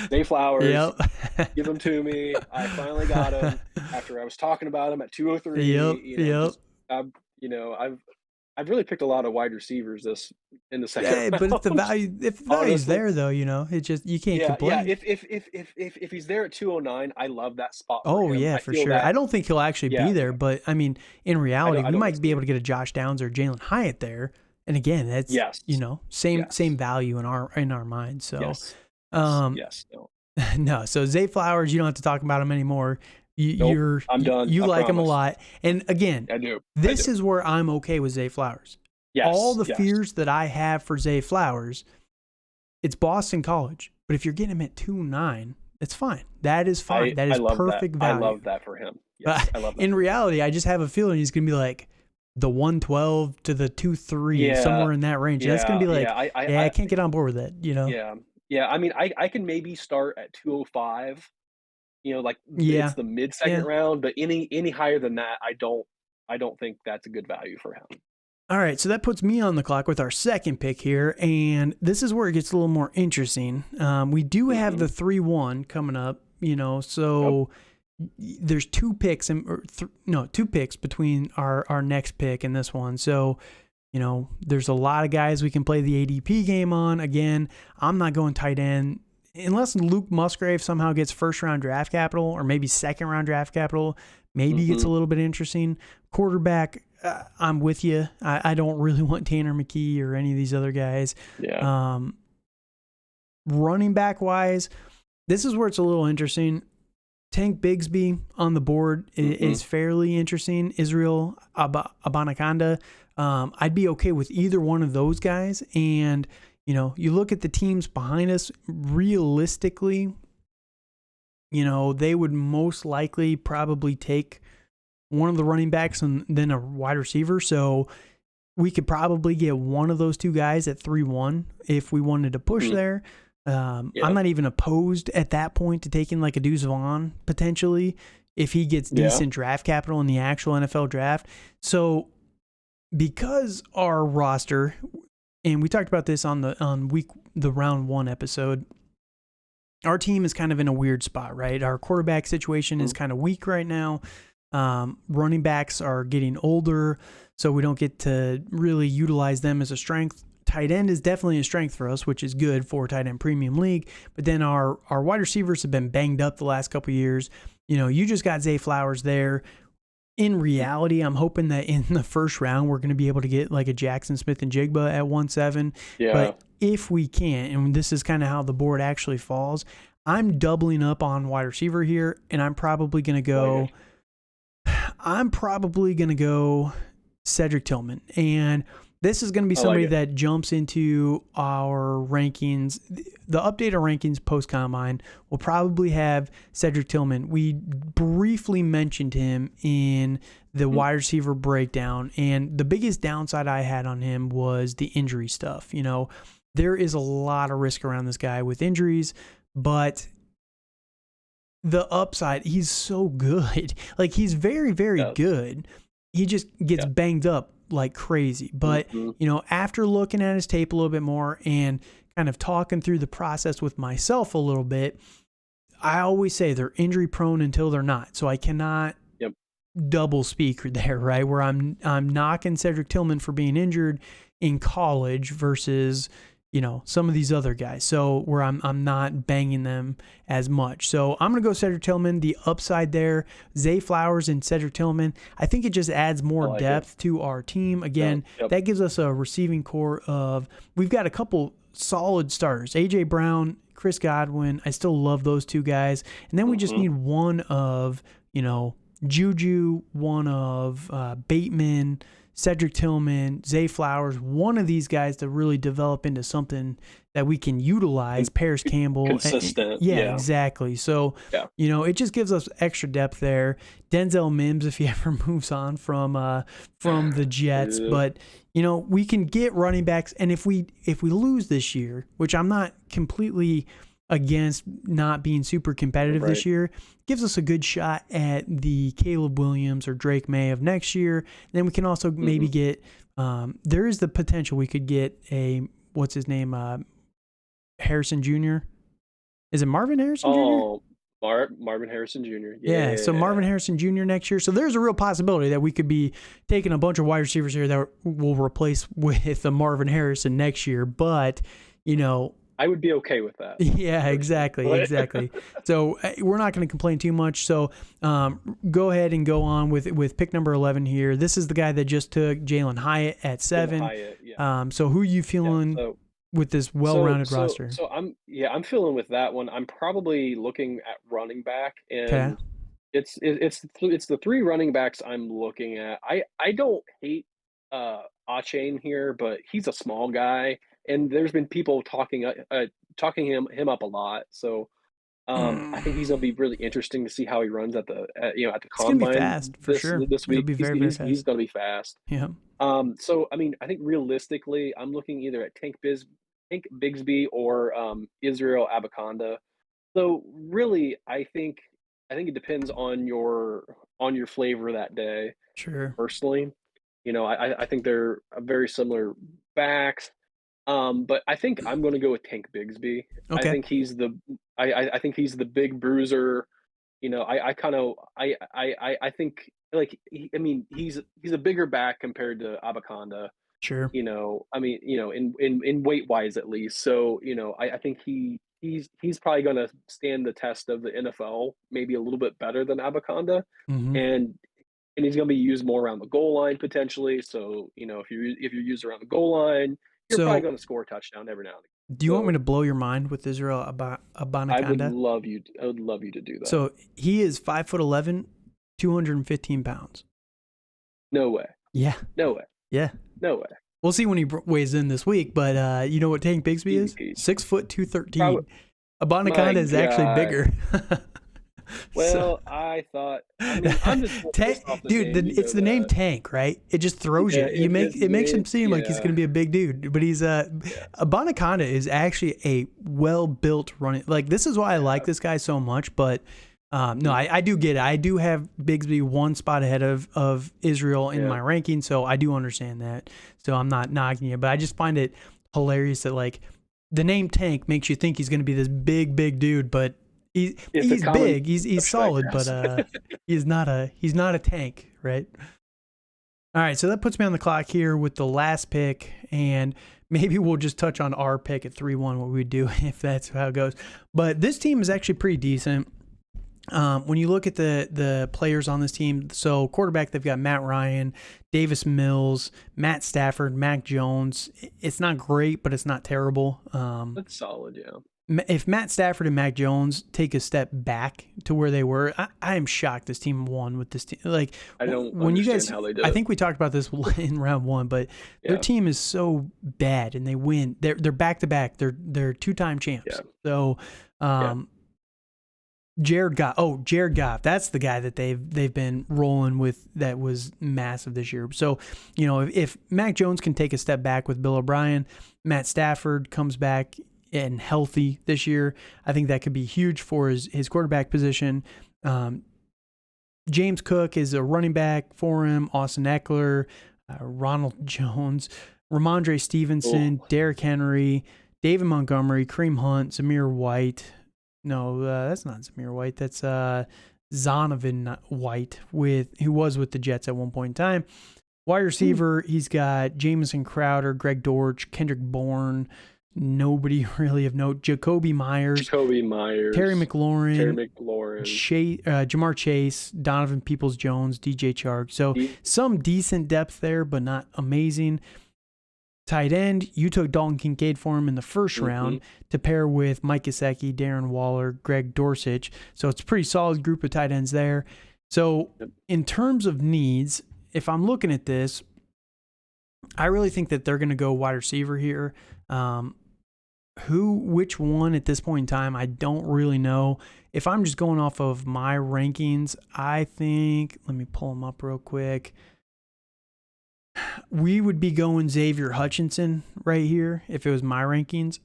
Zay Flowers, give him to me. I finally got him after I was talking about him at 203. I've really picked a lot of wide receivers in the second round. But if the value's there, though, you know, it just, you can't complain. Yeah, if he's there at 209, I love that spot. Oh yeah, for sure. I don't think he'll actually be there, but I mean, in reality, we might be able to get a Josh Downs or Jalen Hyatt there. And again, that's same value in our minds. So no. So Zay Flowers, you don't have to talk about him anymore. I'm done. You like him a lot. And again, I do. This is where I'm okay with Zay Flowers. All the fears that I have for Zay Flowers, it's Boston College. But if you're getting him at 2.9, it's fine. That is fine. That is perfect value. I love that for him. Yes, I love that. In reality, I just have a feeling he's going to be like, the 112 to the 23, Yeah, somewhere in that range. That's going to be like, yeah. yeah, I can't get on board with that, you know? Yeah, yeah. I mean, I can maybe start at 205. Like it's Yeah. the mid second Yeah. round, but any higher than that, I don't think that's a good value for him. All right, so that puts me on the clock with our second pick here, and this is where it gets a little more interesting. We do have Hmm. the 3-1 coming up, Yep. so there's two picks, no, two picks between our next pick and this one. So, there's a lot of guys we can play the ADP game on. Again, I'm not going tight end unless Luke Musgrave somehow gets first round draft capital or maybe second round draft capital. Maybe gets Hmm. a little bit interesting. Quarterback, I'm with you. I don't really want Tanner McKee or any of these other guys. Yeah. Um, Running back wise, this is where it's a little interesting. Tank Bigsby on the board Hmm. is fairly interesting. Israel Abanikanda. I'd be okay with either one of those guys. And, you look at the teams behind us, realistically, they would most likely probably take one of the running backs and then a wide receiver. So we could probably get one of those two guys at 3-1 if we wanted to push Hmm. there. I'm Yep. not even opposed at that point to taking like a Deuce Vaughn potentially if he gets Yeah. decent draft capital in the actual NFL draft. So because our roster, and we talked about this on the round one episode, our team is kind of in a weird spot, right? Our quarterback situation is Mhm. kind of weak right now. Running backs are getting older, so we don't get to really utilize them as a strength. Tight end is definitely a strength for us, which is good for tight end premium league. But then our wide receivers have been banged up the last couple of years. You just got Zay Flowers there. In reality, I'm hoping that in the first round we're going to be able to get like a Jackson Smith and Jigba at 1-7. Yeah. But if we can't, and this is kind of how the board actually falls, I'm doubling up on wide receiver here, and I'm probably going to I like it. go. I'm probably going to go Cedric Tillman. And this is going to be I like somebody it. that jumps into our rankings. The updated rankings post combine will probably have Cedric Tillman. We briefly mentioned him in the Mhm. wide receiver breakdown. And the biggest downside I had on him was the injury stuff. There is a lot of risk around this guy with injuries, but the upside, he's so good. Like, he's very, very Yes. good. He just gets Yeah. banged up like crazy. But, Hmm. after looking at his tape a little bit more and kind of talking through the process with myself a little bit, I always say they're injury prone until they're not. So I cannot Yep. double speak there, right? Where I'm knocking Cedric Tillman for being injured in college versus some of these other guys. So where I'm not banging them as much. So I'm gonna go Cedric Tillman. The upside there, Zay Flowers and Cedric Tillman. I think it just adds I more like it. depth to our team. Yep. Again, Yep. that gives us a receiving core of we've got a couple solid starters. AJ Brown, Chris Godwin. I still love those two guys. And then we just Hmm. need one of, Juju, one of Bateman, Cedric Tillman, Zay Flowers, one of these guys to really develop into something that we can utilize. Paris Campbell. Consistent. Yeah, Yeah. exactly. So, Yeah. it just gives us extra depth there. Denzel Mims, if he ever moves on from the Jets. Yeah. But, we can get running backs. And if we lose this year, which I'm not completely against not being super competitive Right. this year, gives us a good shot at the Caleb Williams or Drake May of next year. And then we can also maybe Hmm. get there is the potential we could get a what's his name Harrison Jr. Is it Marvin Harrison Jr.? Oh, Marvin Harrison Jr. Yeah, so Marvin Yeah. Harrison Jr. next year. So there's a real possibility that we could be taking a bunch of wide receivers here that will replace with the Marvin Harrison next year. But, I would be okay with that. yeah, Personally. exactly. So we're not going to complain too much. So go ahead and go on with pick number 11 here. This is the guy that just took Jalen Hyatt at Jalen 7. Hyatt. Yeah. So who are you Yeah. feeling So with this so well-rounded so roster? so I'm feeling with that one. I'm probably looking at running back, Okay. and it's the three running backs I'm looking at. I don't hate Achane here, but he's a small guy, and there's been people talking him up a lot. So I think he's Mm. gonna be really interesting to see how he runs at the He's gonna be combine fast for sure. this He'll week. be very, very He's fast. gonna be fast. Yeah. So I mean, I think realistically, I'm looking either at Tank Bigsby or Israel Abaconda. So really, I think it depends on your flavor that day. Sure. Personally, I think they're a very similar backs. But I think I'm gonna go with Tank Bigsby. I Okay. think he's the I think he's the big bruiser. I think like I mean he's a bigger back compared to Abaconda. Sure. In weight wise at least. So I think he's probably gonna stand the test of the NFL maybe a little bit better than Abaconda, Hmm. and he's gonna be used more around the goal line potentially. So if you're used around the goal line, you're probably So, gonna score a touchdown every now and do again. you want me So to blow your mind with Israel Abanikanda? I would love you to do that. So he is 5'11", 215 pounds. No way. Yeah. No way. Yeah. No way. We'll see when he weighs in this week. But you know what Tank Bigsby Easy is? peasy. 6'2", Probably, 213. my Abanikanda is actually God. bigger. So, Well, I mean, I'm just going based off the dude, name, you it's know the name that. Tank, right? It just throws you. Yeah, It makes him seem like he's yeah, going to be a big dude, but he's yeah, Abanikanda is actually a well built running. Like this is why I like yeah. this guy so much. But no, Mhm. I do get it. I do have Bigsby one spot ahead of Israel in Yeah, my ranking, so I do understand that. So I'm not knocking you, but I just find it hilarious that like the name Tank makes you think he's going to be this big dude, but it's a he's common big, he's effect, solid, but yes. he's not a tank, right? All right, so that puts me on the clock here with the last pick, and maybe we'll just touch on our pick at 3-1, what we would do if that's how it goes. But this team is actually pretty decent. When you look at the players on this team, so quarterback, they've got Matt Ryan, Davis Mills, Matt Stafford, Mac Jones. It's not great, but it's not terrible. That's solid, yeah. If Matt Stafford and Mac Jones take a step back to where they were, I am shocked this team won with this team. Like I don't when you understand guys, how they did I it. think we talked about this in round one, but their Yeah, team is so bad and they win. They're back to back. They're 2-time champs. yeah, So yeah, Jared Goff. That's the guy that they've been rolling with. That was massive this year. So, if Mac Jones can take a step back with Bill O'Brien, Matt Stafford comes back and healthy this year, I think that could be huge for his quarterback position. James Cook is a running back for him. Austin Eckler, Ronald Jones, Ramondre cool. Stevenson, Derrick Henry, David Montgomery, Kareem Hunt, Zamir White. No, that's not Zamir White. That's Zonovan White, who was with the Jets at one point in time. Wide Hmm. receiver, he's got Jamison Crowder, Greg Dortch, Kendrick Bourne, nobody really of note. Jacoby Myers, Jacoby Terry Myers, Terry McLaurin, McLaurin. Jamar Chase, Donovan Peoples-Jones, DJ Chark. So He, some decent depth there, but not amazing. Tight end, you took Dalton Kincaid for him in the first hmm round to pair with Mike Gesicki, Darren Waller, Greg Dorsich. So it's a pretty solid group of tight ends there. So in terms of needs, if I'm looking at this, I really think that they're going to go wide receiver here. Which one at this point in time, I don't really know. If I'm just going off of my rankings, I think, let me pull them up real quick. We would be going Xavier Hutchinson right here if it was my rankings.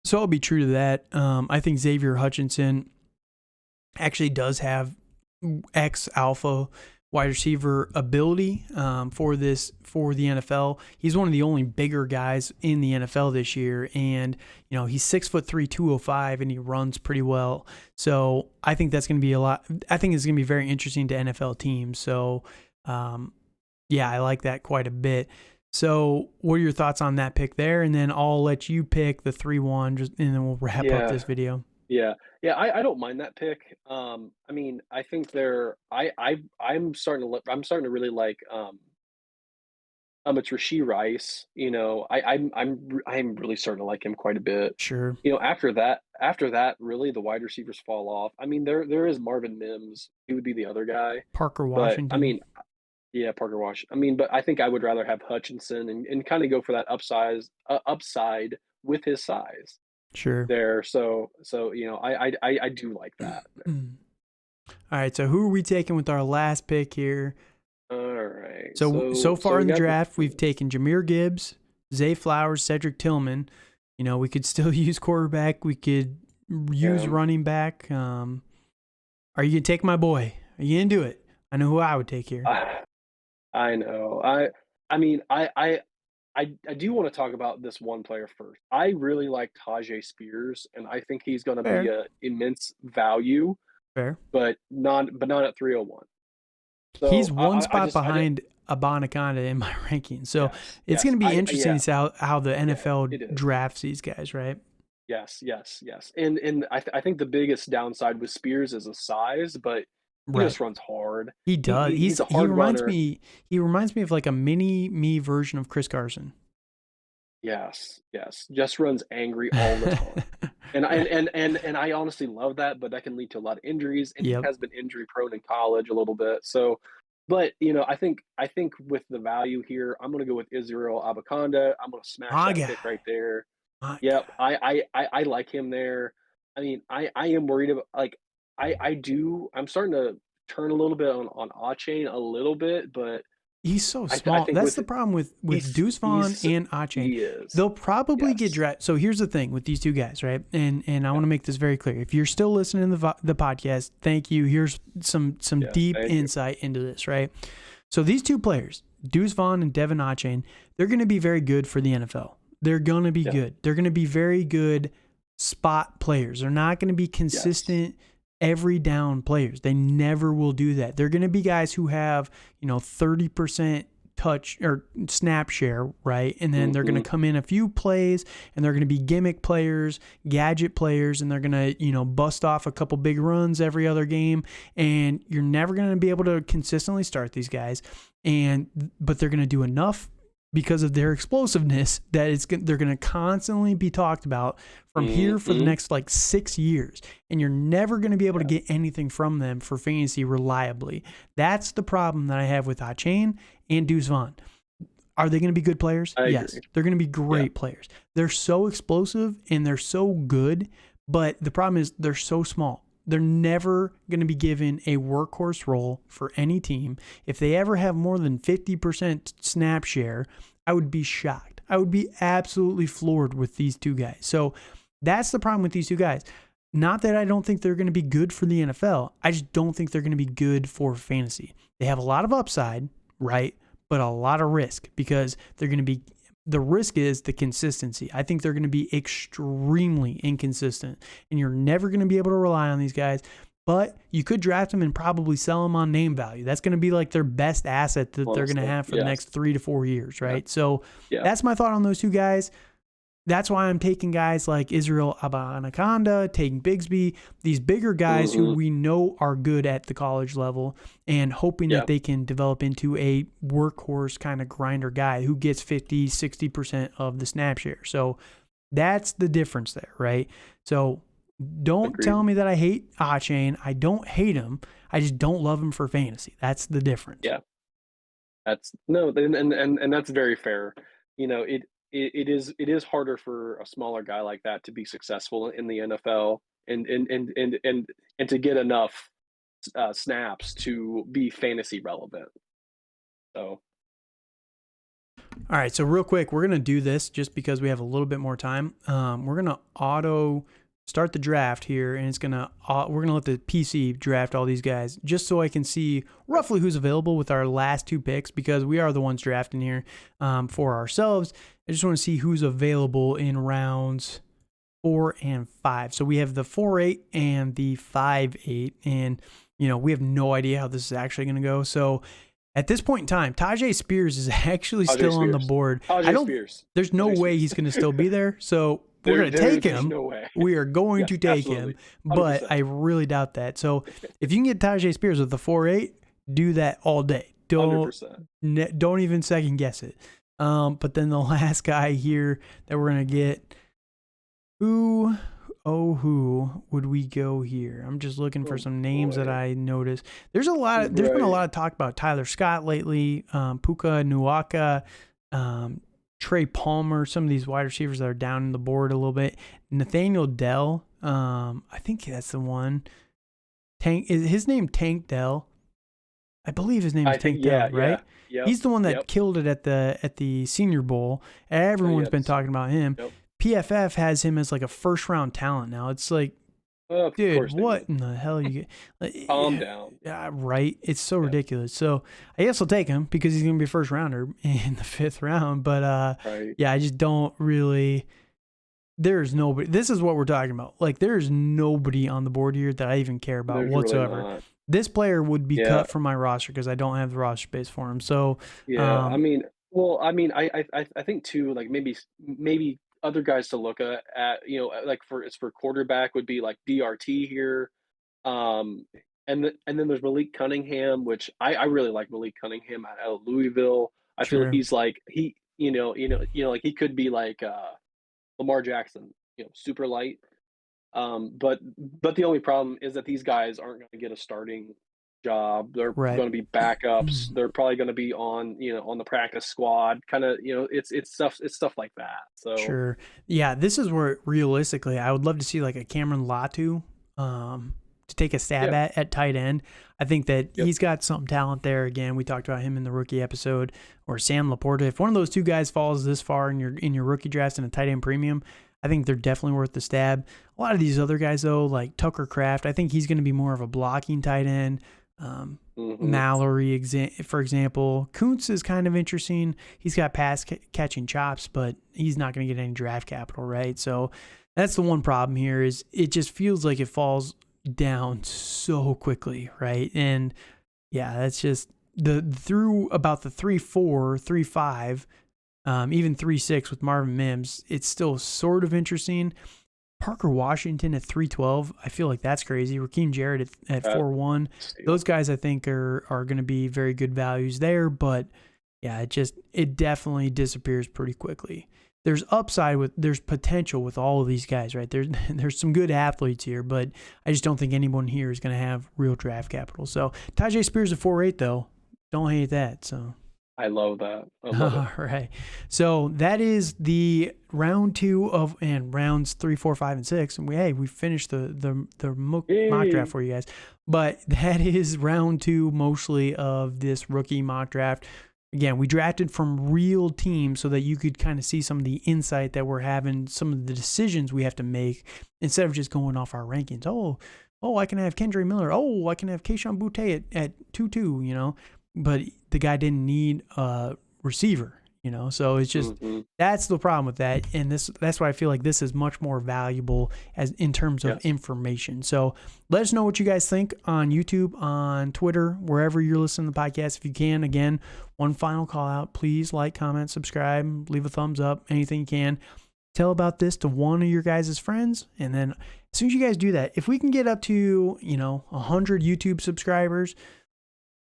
So I'll be true to that. I think Xavier Hutchinson actually does have X alpha wide receiver ability for the NFL. He's one of the only bigger guys in the NFL this year, and he's 6'3", 205, and he runs pretty well. So I think that's going to be a lot. I think it's going to be very interesting to NFL teams. So yeah, I like that quite a bit. So what are your thoughts on that pick there? And then I'll let you pick the 3-1, and then we'll wrap up Yeah, this video. yeah, yeah. I don't mind that pick. I mean, I think they're. I'm starting to really like. It's Rashee Rice. I'm really starting to like him quite a bit. Sure. After that, really the wide receivers fall off. I mean, there is Marvin Mims. He would be the other guy, Parker but I Washington. mean, yeah, Parker Wash. I mean, but I think I would rather have Hutchinson and kind of go for that upside with his size. Sure. there. So I do like that. All right, so who are we taking with our last pick here? All right. So So far we in the got draft, we've taken Jahmyr Gibbs, Zay Flowers, Cedric Tillman. We could still use quarterback. We could use yeah. running back. Are you gonna take my boy? Are you gonna do it? I know who I would take here. I know. I mean I do want to talk about this one player first. I really like Tajay Spears, and I think he's going to be Fair, a immense value, fair. but not at 301. He's So one I spot just I did behind Abanaconda in my ranking. So it's yes going to be I interesting to see how the yeah NFL it is. drafts these guys, right? Yes, and I think the biggest downside with Spears is a size, but he Right. just runs hard. He does. He's a He hard reminds runner. me. He reminds me of like a mini me version of Chris Carson. Yes, just runs angry all the time. And I honestly love that, but that can lead to a lot of injuries, and he Yep. has been injury prone in college a little bit. So, but I think with the value here, I'm gonna go with Israel Abaconda. I'm gonna smash My that guy. pick right there. My Yep, guy. I like him there. I mean, I am worried about like I'm starting to turn a little bit on Achain a little bit, but He's so I small. think That's with the problem with he's Deuce Vaughn he's and Achain. he is They'll probably get yes drafted. So here's the thing with these two guys, right? And I yeah want to make this very clear. If you're still listening to the podcast, thank you. Here's some yes deep thank you insight into this, right? So these two players, Deuce Vaughn and Devin Achain, they're going to be very good for the NFL. They're going to be yeah good. They're going to be very good spot players. They're not going to be yes. consistent every down players. They never will do that. They're going to be guys who have, 30% touch or snap share, right? And then they're going to Mhm. come in a few plays and they're going to be gimmick players, gadget players, and they're going to, bust off a couple big runs every other game. And you're never going to be able to consistently start these guys. But they're going to do enough because of their explosiveness that they're going to constantly be talked about from here for the Mhm. next like 6 years, and you're never going to be able to Yeah, get anything from them for fantasy reliably. That's the problem that I have with Chain and Deuce Vaughn. Are they going to be good players? I Yes, agree. they're going to be Yeah, great players. They're so explosive and they're so good, but the problem is they're so small. They're never going to be given a workhorse role for any team. If they ever have more than 50% snap share, I would be shocked. I would be absolutely floored with these two guys. So that's the problem with these two guys. Not that I don't think they're going to be good for the NFL. I just don't think they're going to be good for fantasy. They have a lot of upside, right? But a lot of risk because they're going to be, the risk is the consistency. I think they're going to be extremely inconsistent, and you're never going to be able to rely on these guys. But you could draft them and probably sell them on name value. That's going to be like their best asset that they're going to honestly, have for the yes. next 3 to 4 years, Yeah, right? So yeah. that's my thought on those two guys. That's why I'm taking guys like Israel Abanaconda, taking Bigsby, these bigger guys who Mhm. we know are good at the college level, and hoping Yeah, that they can develop into a workhorse kind of grinder guy who gets 50, 60% of the snap share. So that's the difference there, right? So don't agreed. tell me that I hate Achain. I don't hate him. I just don't love him for fantasy. That's the difference. Yeah, that's no, and that's very fair. You know, it is harder for a smaller guy like that to be successful in the NFL and to get enough snaps to be fantasy relevant. So All right, so real quick, we're gonna do this just because we have a little bit more time. We're gonna auto start the draft here, and we're gonna let the PC draft all these guys just so I can see roughly who's available with our last two picks because we are the ones drafting here for ourselves. I just want to see who's available in rounds 4 and 5. So we have the 4-8 and the 5-8, and we have no idea how this is actually gonna go. So at this point in time, Tajay Spears is actually Tajay still on the Spears, board. Tajay Spears, There's no Tajay way Spears. he's going to still be there. So we're there going to there take there's him. no way. We are going Yes, to take him, absolutely, hundred but percent, I really doubt that. So if you can get Tajay Spears with the 4-8, do that all day. 100%. Don't even second guess it. But then the last guy here that we're going to get, who would we go here? I'm just looking for Oh some names that boy, I noticed. There's been a right? lot of talk about Tyler Scott lately, Puka Nuaka, Trey Palmer, some of these wide receivers that are down in the board a little bit. Nathaniel Dell, I think that's the one. Is his name Tank Dell? I believe his name is Tank Dell, right? Yep, He's the one that yep. killed it at the Senior Bowl. Everyone's been talking about him. Yep. PFF has him as like a first round talent now. It's like, dude, what in the hell you get? Calm down. Right? It's so ridiculous. So I guess I'll take him because he's going to be a first rounder in the 5th round. But yeah, I just don't really. There's nobody. This is what we're talking about. Like, there's nobody on the board here that I even care about whatsoever. Really this player would be cut from my roster because I don't have the roster space for him. So yeah, I mean, I think too, like maybe other guys to look at, like for quarterback would be like DRT here, and then there's Malik Cunningham, which I really like Malik Cunningham out of Louisville. I feel like he's like like he could be like Lamar Jackson, super light. But the only problem is that these guys aren't going to get a starting job. They're going to be backups. They're probably going to be on the practice squad. Kind of, it's stuff like that. So sure, yeah. This is where realistically, I would love to see like a Cameron Latu to take a stab at tight end. I think that he's got some talent there. Again, we talked about him in the rookie episode, or Sam Laporta. If one of those two guys falls this far in your rookie drafts in a tight end premium, I think they're definitely worth the stab. A lot of these other guys, though, like Tucker Kraft, I think he's going to be more of a blocking tight end. Mallory, for example. Kuntz is kind of interesting. He's got pass catching chops, but he's not going to get any draft capital, right? So that's the one problem here is it just feels like it falls down so quickly, right? And yeah, that's just through about the 3-4, 3-5, even 3-6 with Marvin Mims, it's still sort of interesting. Parker Washington at 312, I feel like that's crazy. Raheem Jarrett at 4-1. Those guys I think are going to be very good values there, but yeah, it definitely disappears pretty quickly. There's there's potential with all of these guys, right? There's some good athletes here, but I just don't think anyone here is going to have real draft capital. So Tajay Spears at 4.8 though, don't hate that. So I love that. I love it. All right. So that is the round 2 and rounds 3, 4, 5, and 6. And we finished the mock draft for you guys. But that is round 2 mostly of this rookie mock draft. Again, we drafted from real teams so that you could kind of see some of the insight that we're having, some of the decisions we have to make instead of just going off our rankings. Oh, I can have Kendre Miller. Oh, I can have Kayshon Boutte at 2-2, But the guy didn't need a receiver, So it's just that's the problem with that, and that's why I feel like this is much more valuable as in terms of information. So let us know what you guys think on YouTube, on Twitter, wherever you're listening to the podcast. If you can, again, one final call out: please like, comment, subscribe, leave a thumbs up, anything you can. Tell about this to one of your guys' friends, and then as soon as you guys do that, if we can get up to 100 YouTube subscribers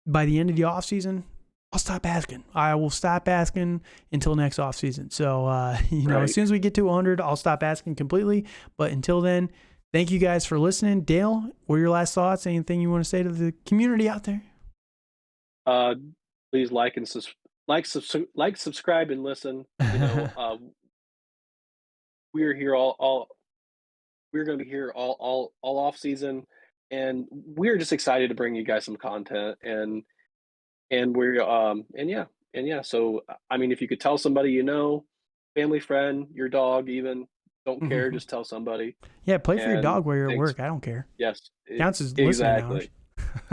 by the end of the off season, I'll stop asking. I will stop asking until next off season. So, as soon as we get to 100, I'll stop asking completely. But until then, thank you guys for listening. Dale, what are your last thoughts? Anything you want to say to the community out there? Please like, subscribe, and listen. We're here we're going to be here all off season. And we're just excited to bring you guys some content, and we're So I mean, if you could tell somebody, family, friend, your dog, even don't care, just tell somebody. Yeah, play for your dog while you're at work. I don't care. Yes, counts as listening hours.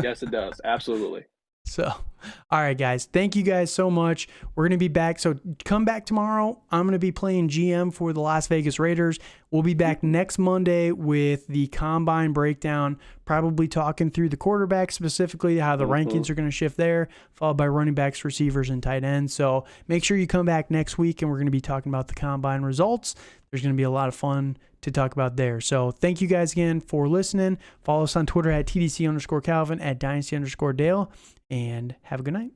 Yes, it does. Absolutely. So, all right, guys. Thank you guys so much. We're going to be back. So come back tomorrow. I'm going to be playing GM for the Las Vegas Raiders. We'll be back next Monday with the combine breakdown, probably talking through the quarterback, specifically how the rankings are going to shift there, followed by running backs, receivers, and tight ends. So make sure you come back next week, and we're going to be talking about the combine results. There's going to be a lot of fun to talk about there. So thank you guys again for listening. Follow us on Twitter at TDC_Calvin, at Dynasty_Dale, and have a good night.